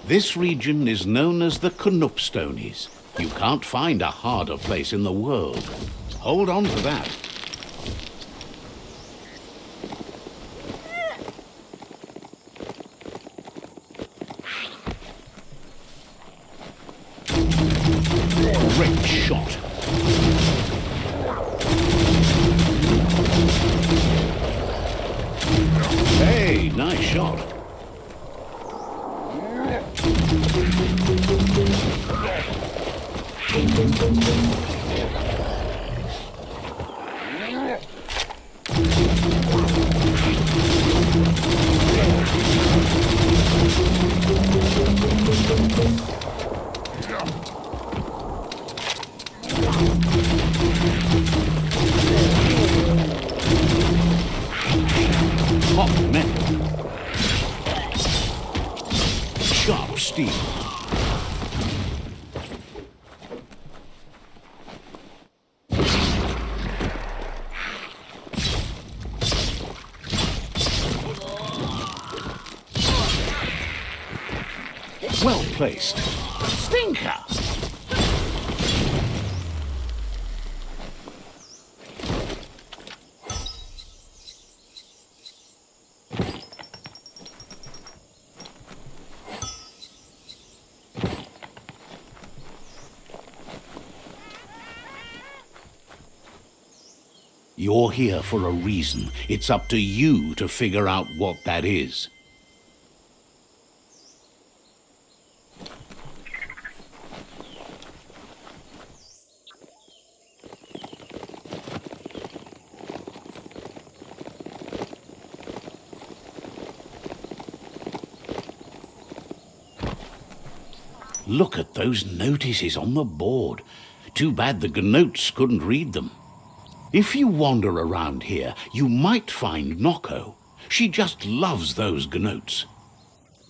This region is known as the Knoopstonies. You can't find a harder place in the world. Hold on to that. Great shot. Hey, nice shot. Hot metal. Sharp steel. Well placed. Stinker! You're here for a reason. It's up to you to figure out what that is. Look at those notices on the board. Too bad the Gnoats couldn't read them. If you wander around here, you might find Noko. She just loves those Gnoats.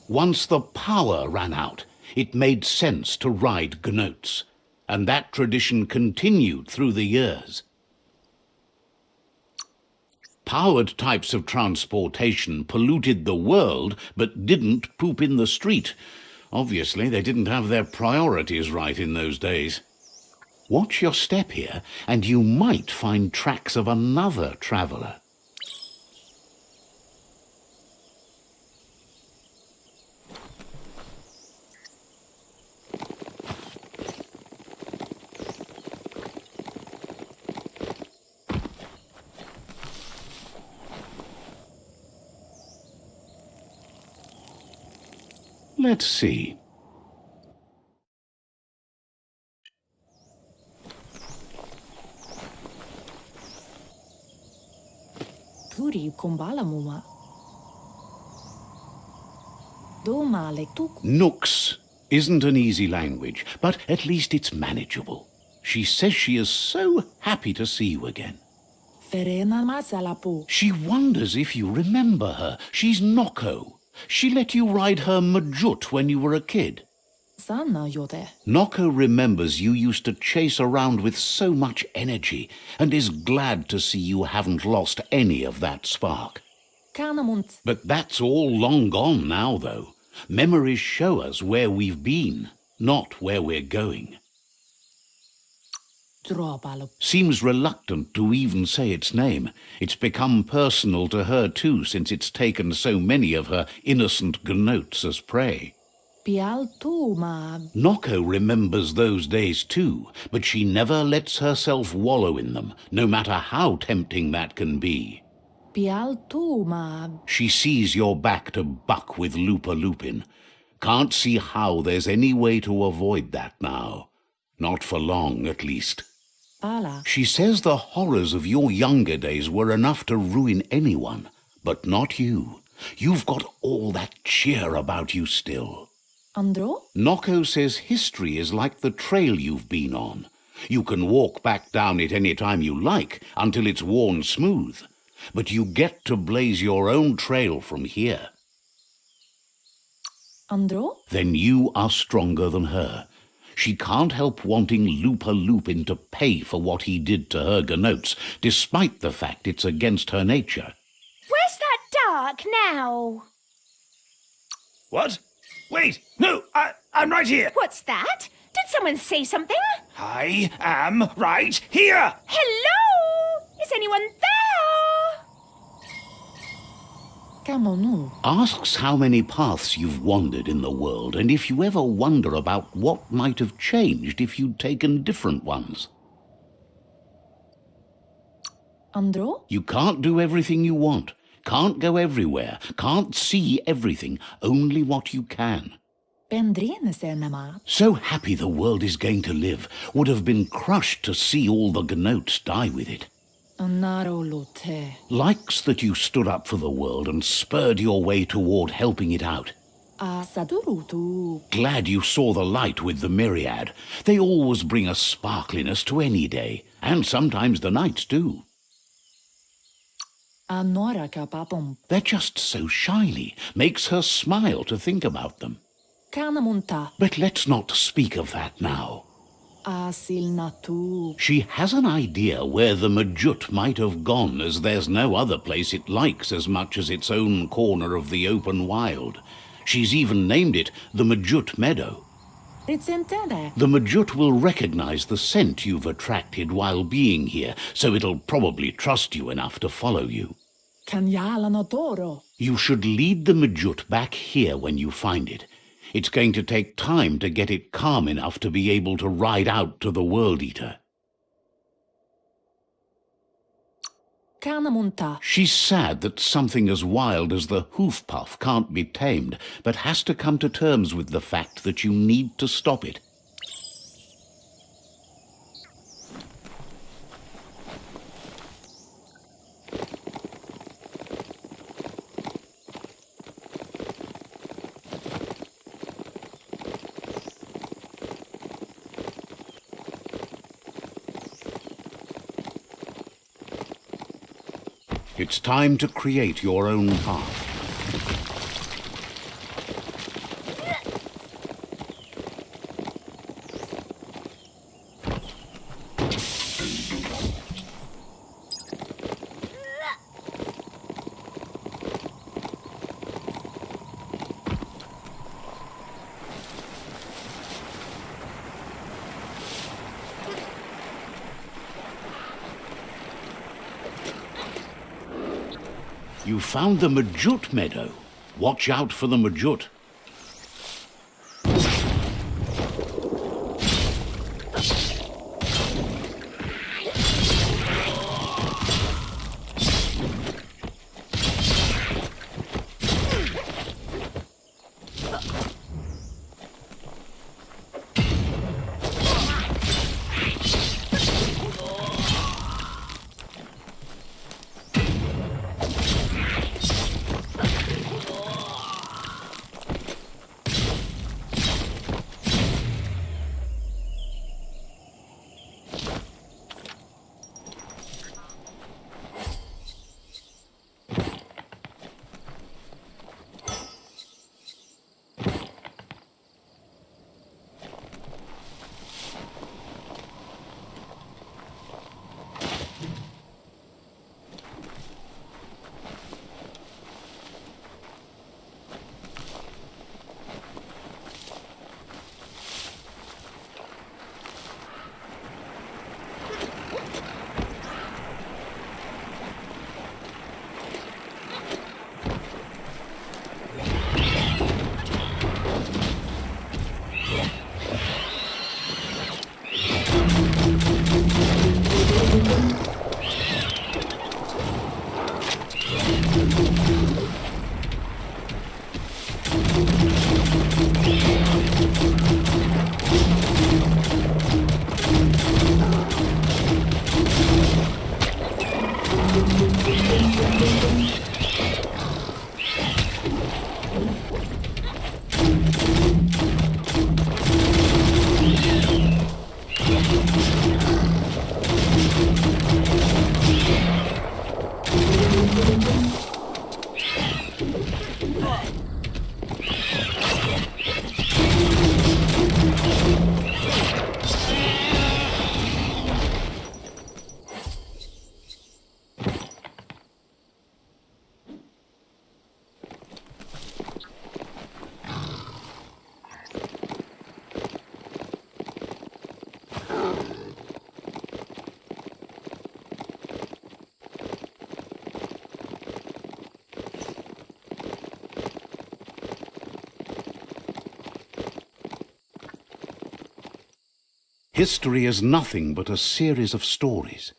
Once the power ran out, it made sense to ride Gnoats, and that tradition continued through the years. Powered types of transportation polluted the world, but didn't poop in the street. Obviously, they didn't have their priorities right in those days. Watch your step here, and you might find tracks of another traveller. Let's see. Nooks isn't an easy language, but at least it's manageable. She says she is so happy to see you again. She wonders if you remember her. She's Noko. She let you ride her Mjut when you were a kid. Noko remembers you used to chase around with so much energy and is glad to see you haven't lost any of that spark. But that's all long gone now, though. Memories show us where we've been, not where we're going. Seems reluctant to even say its name. It's become personal to her too, since it's taken so many of her innocent Gnoats as prey. Noko remembers those days too, but she never lets herself wallow in them, no matter how tempting that can be. She sees you're back to buck with Lupin. Can't see how there's any way to avoid that now. Not for long, at least. She says the horrors of your younger days were enough to ruin anyone, but not you. You've got all that cheer about you still. Noko says history is like the trail you've been on. You can walk back down it any time you like, until it's worn smooth. But you get to blaze your own trail from here. Then you are stronger than her. She can't help wanting Lupin to pay for what he did to her Gnoats, despite the fact it's against her nature. Where's that dark now? What? Wait! No! I'm right here! What's that? Did someone say something? I am right here! Hello? Is anyone there? Asks how many paths you've wandered in the world, and if you ever wonder about what might have changed if you'd taken different ones. Andro? You can't do everything you want, can't go everywhere, can't see everything, only what you can. So happy the world is going to live, would have been crushed to see all the Gnoats die with it. Likes that you stood up for the world and spurred your way toward helping it out. Glad you saw the light with the myriad. They always bring a sparkliness to any day, and sometimes the nights too. They're just so shiny, makes her smile to think about them. But let's not speak of that now. She has an idea where the Mjut might have gone, as there's no other place it likes as much as its own corner of the open wild. She's even named it the Mjut Meadow. The Mjut will recognize the scent you've attracted while being here, so it'll probably trust you enough to follow you. You should lead the Mjut back here when you find it. It's going to take time to get it calm enough to be able to ride out to the World Eater. She's sad that something as wild as the hoof puff can't be tamed, but has to come to terms with the fact that you need to stop it. It's time to create your own path. You found the Mjut Meadow. Watch out for the Mjut. History is nothing but a series of stories.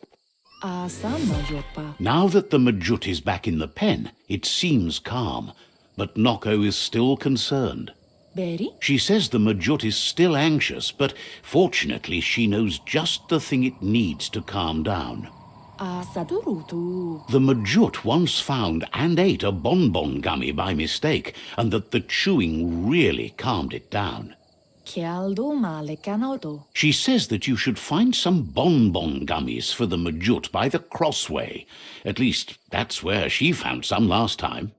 Mjut. Now that the Mjut is back in the pen, it seems calm, but Noko is still concerned. Berry? She says the Mjut is still anxious, but fortunately she knows just the thing it needs to calm down. Sadurutu. The Mjut once found and ate a bonbon gummy by mistake, and that the chewing really calmed it down. Chialdo male canoto. She says that you should find some bonbon gummies for the Mjut by the Krossway. At least, that's where she found some last time.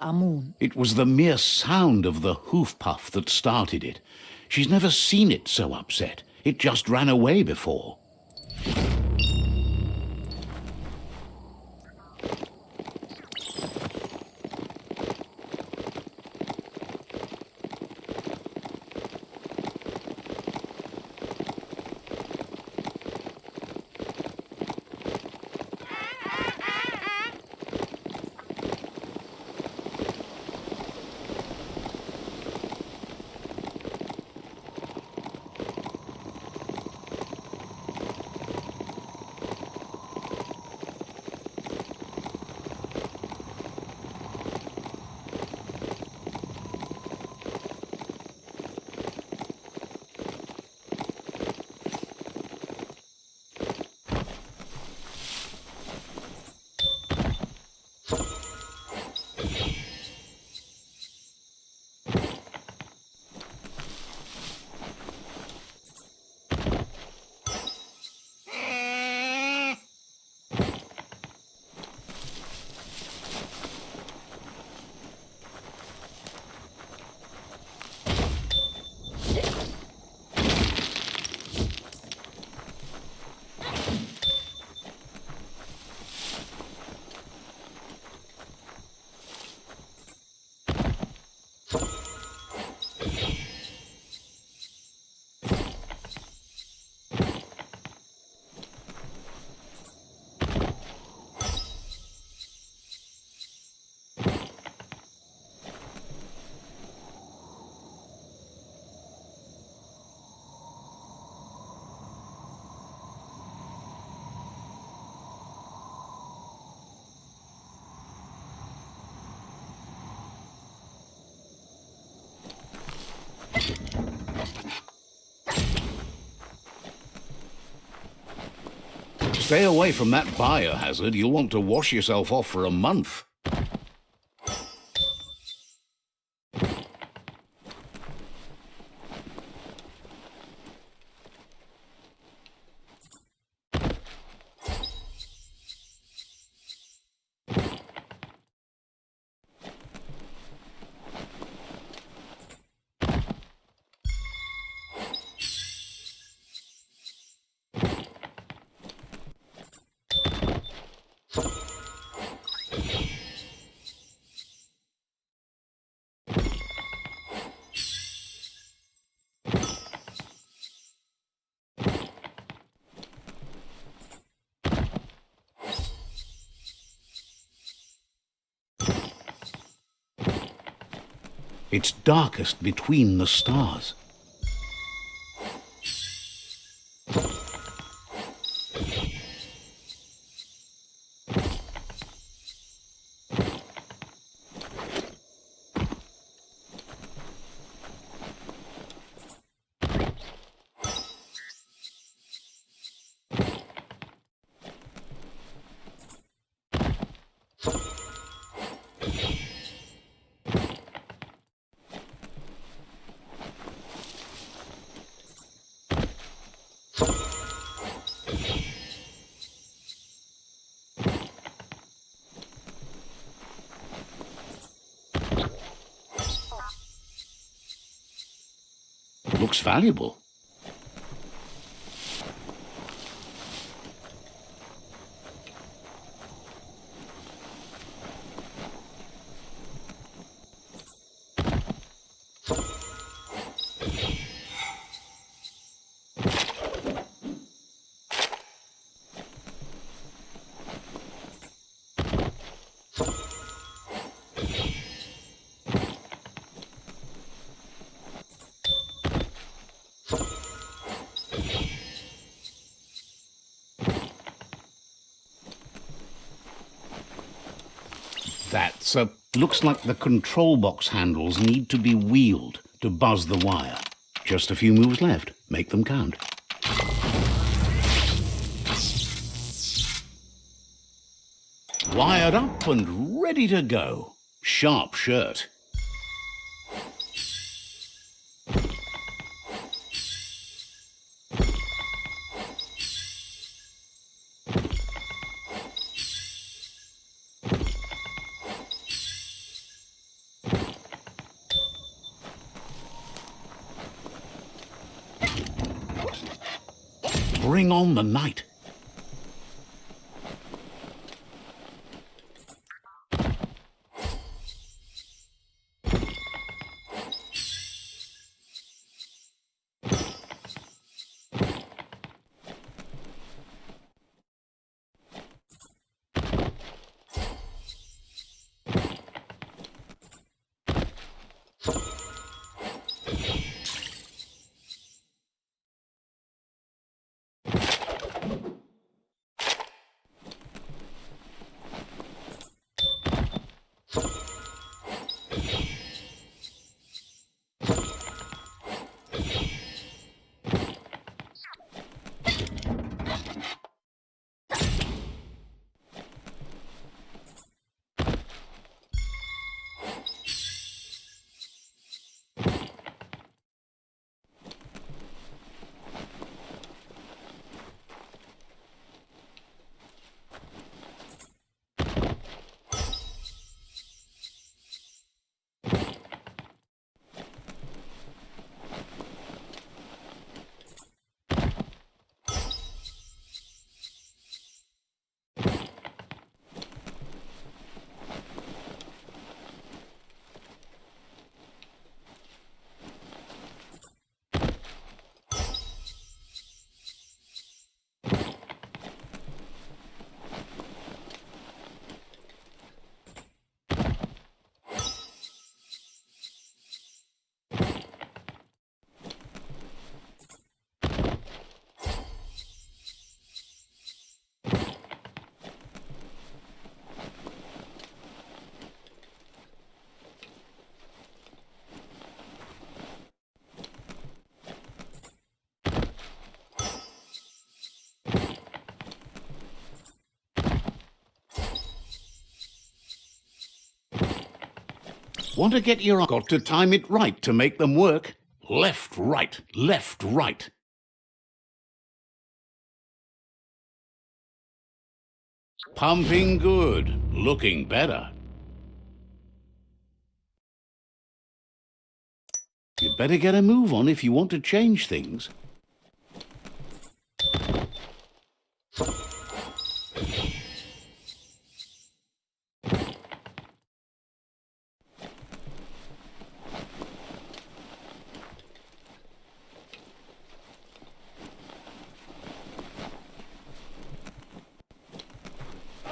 Amun. It was the mere sound of the hoof puff that started it. She's never seen it so upset. It just ran away before. Stay away from that biohazard. You'll want to wash yourself off for a month. It's darkest between the stars. Looks valuable. so looks like the control box handles need to be wheeled to buzz the wire. Just a few moves left. Make them count. Wired up and ready to go. Sharp shirt. Bring on the night. Want to get your... Got to time it right to make them work. Left, right, left, right. Pumping good. Looking better. You'd better get a move on if you want to change things.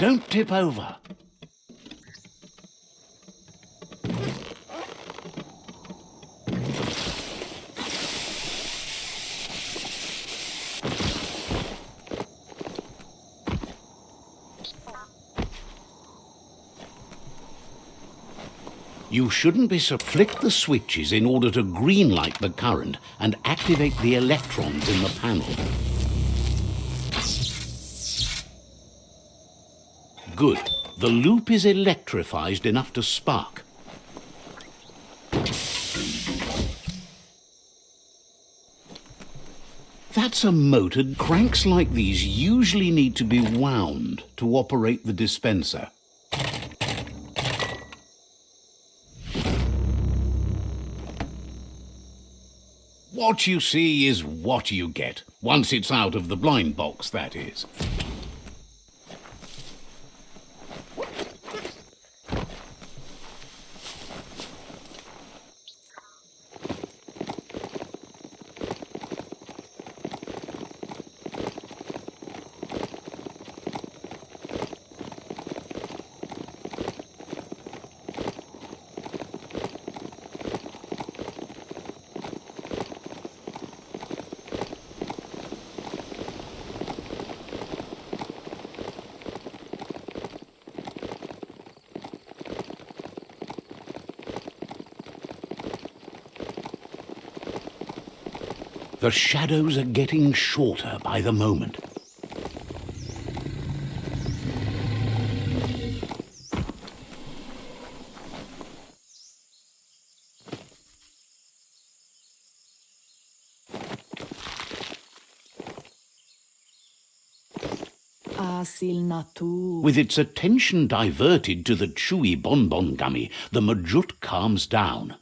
Don't tip over. You shouldn't be so... Flick the switches in order to green-light the current and activate the electrons in the panel. Good. The loop is electrified enough to spark. That's a motor. Cranks like these usually need to be wound to operate the dispenser. What you see is what you get. Once it's out of the blind box, that is. The shadows are getting shorter by the moment. Asilnatu. With its attention diverted to the chewy bonbon gummy, the Mjut calms down.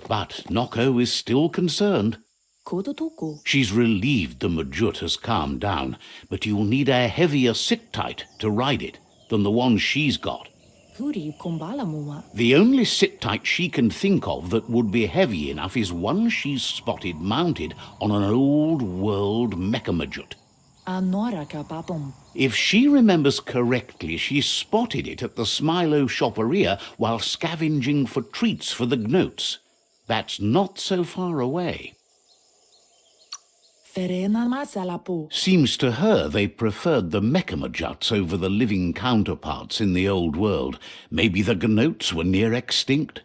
But Noko is still concerned. Kodotuko. She's relieved the Mjut has calmed down, but you'll need a heavier sit-tight to ride it than the one she's got. Huri kumbalamuma. The only sit-tight she can think of that would be heavy enough is one she's spotted mounted on an old-world Mekamjut. Anoraka papum. If she remembers correctly, she spotted it at the Smilo shopperia while scavenging for treats for the Gnoats. That's not so far away. Ferena masalapo. Seems to her they preferred the Mekamjuts over the living counterparts in the old world. Maybe the Gnoats were near extinct.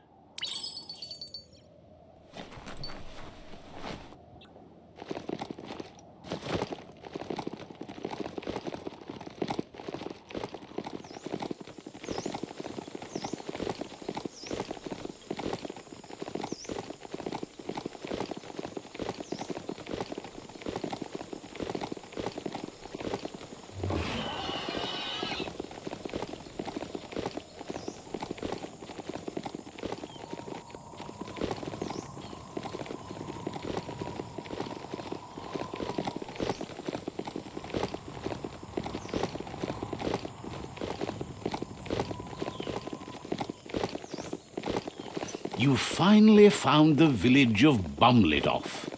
You finally found the village of Bumlidoff.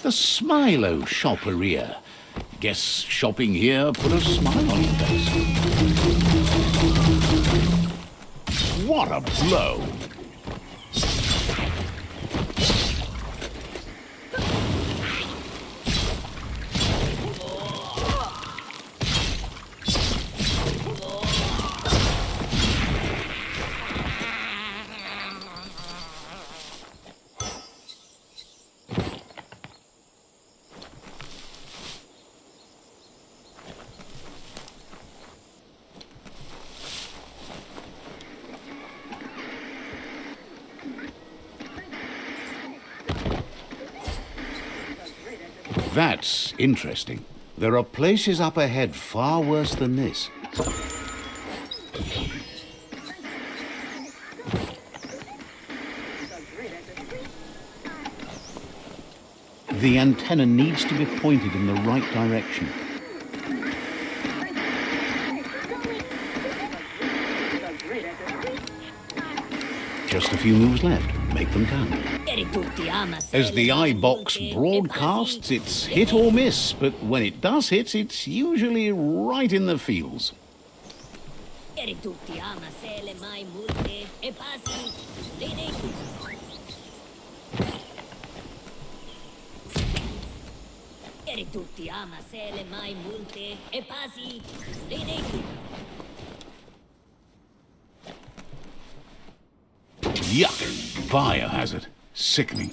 The Smilo shopperia. Guess shopping here put a smile on your face. What a blow! That's interesting. There are places up ahead far worse than this. The antenna needs to be pointed in the right direction. Just a few moves left. Make them count. As the eye box broadcasts, it's hit or miss, but when it does hit, it's usually right in the feels. Yuck! Biohazard. Sickening.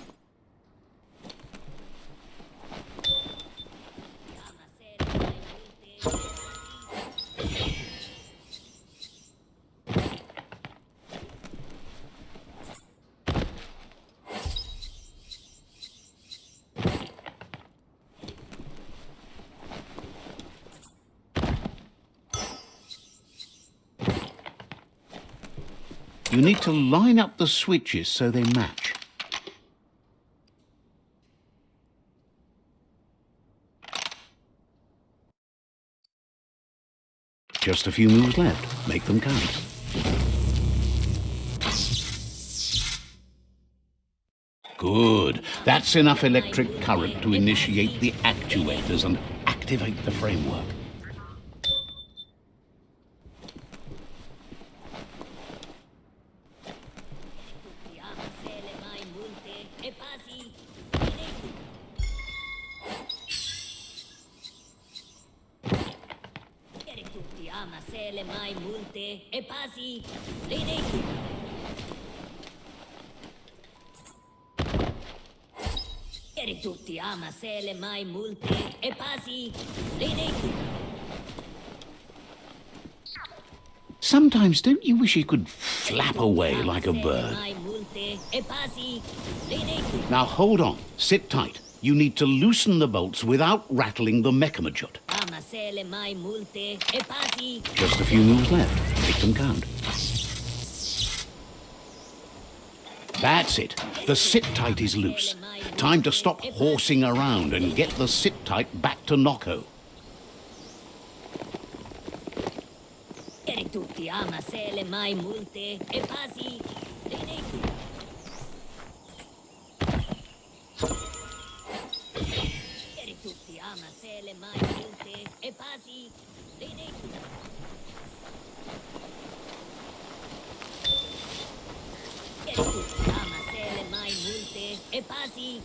You need to line up the switches so they match. Just a few moves left. Make them count. Good. That's enough electric current to initiate the actuators and activate the framework. Tutti ama se le mai multe e pasi. Sometimes don't you wish you could flap away like a bird? Now hold on. Sit tight. You need to loosen the bolts without rattling the Mekamjut. Just a few moves left. Make them count. That's it. The sit-tight is loose. Time to stop horsing around and get the sit-tight back to Noko. Tutti ama se le mai multe e pasi. Tutti ama se le mai multe e pasi. Tutti ama se le mai multe e pasi.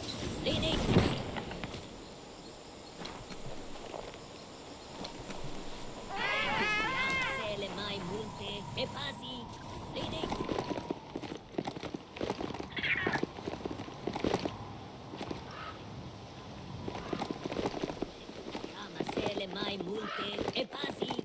E pasi. Ama se le mai multe e pasi.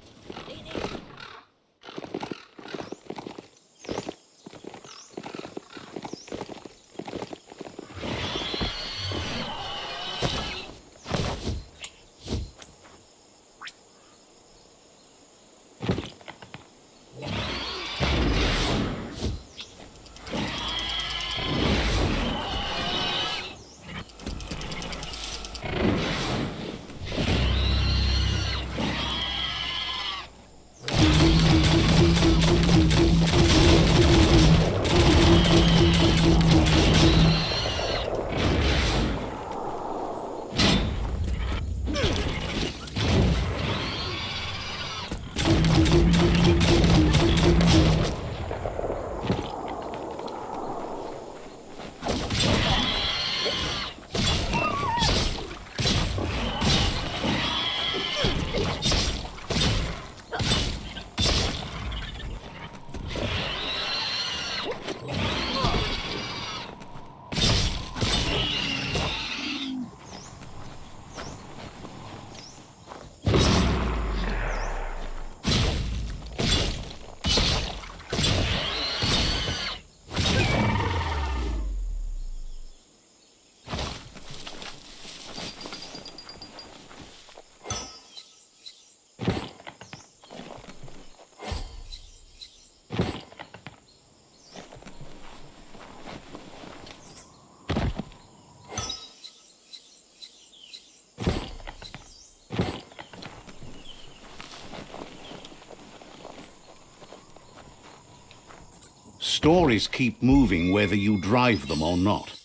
Stories keep moving whether you drive them or not.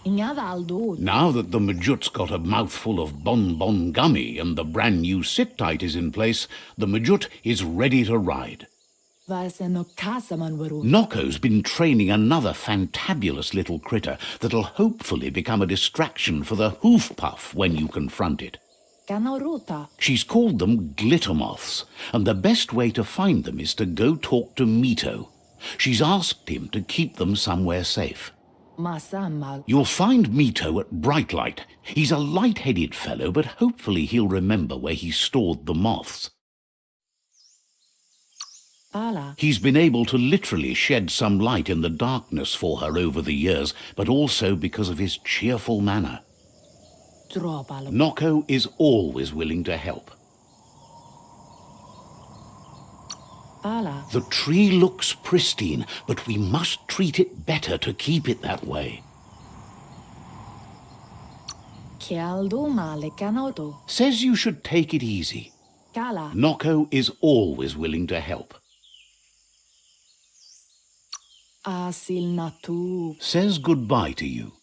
Inyada aldo. Now that the Mjut's got a mouthful of Bon Gummy and the brand new sit-tight is in place, the Mjut is ready to ride. Vaiseno kasaman varu. Noko's been training another fantabulous little critter that'll hopefully become a distraction for the hoof puff when you confront it. Kanaruta. She's called them glitter moths, and the best way to find them is to go talk to Mito. She's asked him to keep them somewhere safe. Masamal. You'll find Mito at Bright Light. He's a light-headed fellow, but hopefully he'll remember where he stored the moths. Ala. He's been able to literally shed some light in the darkness for her over the years, but also because of his cheerful manner. Dropalo. Noko is always willing to help. Ala. The tree looks pristine, but we must treat it better to keep it that way. Kialdo male kanoto. Says you should take it easy. Kala. Noko is always willing to help. Asil natu. Says goodbye to you.